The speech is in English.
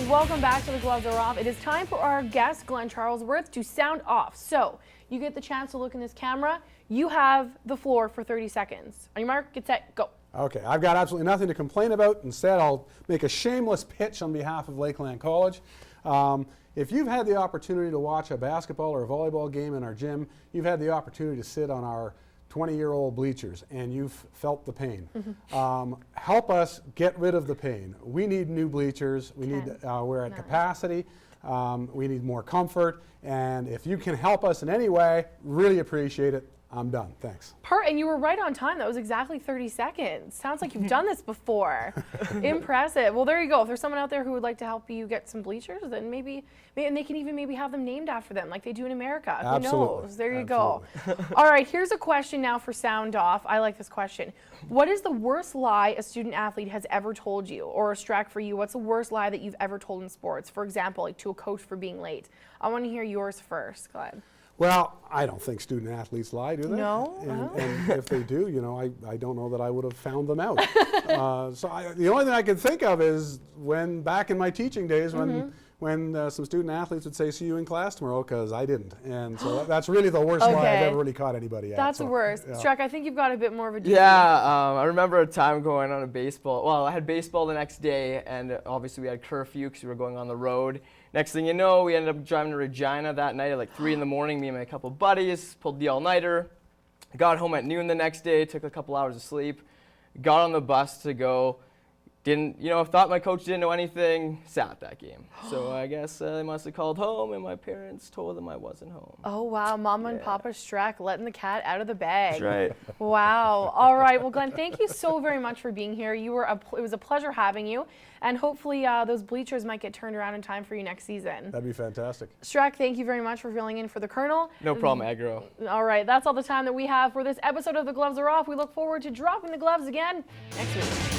welcome back to The Gloves Are Off. It is time for our guest, Glenn Charlesworth, to sound off. So, you get the chance to look in this camera. You have the floor for 30 seconds. On your mark, get set, go. Okay, I've got absolutely nothing to complain about. Instead, I'll make a shameless pitch on behalf of Lakeland College. If you've had the opportunity to watch a basketball or a volleyball game in our gym, you've had the opportunity to sit on our 20-year-old bleachers and you've felt the pain. Help us get rid of the pain. We need new bleachers. We need, we're at capacity. We need more comfort. And if you can help us in any way, really appreciate it. I'm done. Thanks. And you were right on time. That was exactly 30 seconds. Sounds like you've done this before. Impressive. Well, there you go. If there's someone out there who would like to help you get some bleachers, then maybe and they can even maybe have them named after them like they do in America. Absolutely. Who knows? There you go. All right, here's a question now for Sound Off. I like this question. What is the worst lie a student athlete has ever told you? Or Strack, for you, what's the worst lie that you've ever told in sports? For example, like to a coach for being late. I want to hear yours first. Go ahead. Well, I don't think student athletes lie, do they? No. And if they do, you know, I don't know that I would have found them out. The only thing I can think of is when back in my teaching days when some student athletes would say, see you in class tomorrow, because I didn't. And so that's really the worst lie I've ever really caught anybody at. That's the worst. Yeah. Strack, I think you've got a bit more of a I remember a time going on a baseball. Well, I had baseball the next day, and obviously we had curfew because we were going on the road. Next thing you know, we ended up driving to Regina that night at like 3 in the morning, me and my couple buddies, pulled the all-nighter, got home at noon the next day, took a couple hours of sleep, got on the bus to go, thought my coach didn't know anything, sat at that game. So I guess they must have called home and my parents told them I wasn't home. Oh, wow. Mama and Papa Strack letting the cat out of the bag. That's right. Wow. All right. Well, Glenn, thank you so very much for being here. It was a pleasure having you. And hopefully those bleachers might get turned around in time for you next season. That'd be fantastic. Strack, thank you very much for filling in for the Colonel. No problem, Agro. All right. That's all the time that we have for this episode of The Gloves Are Off. We look forward to dropping the gloves again next week.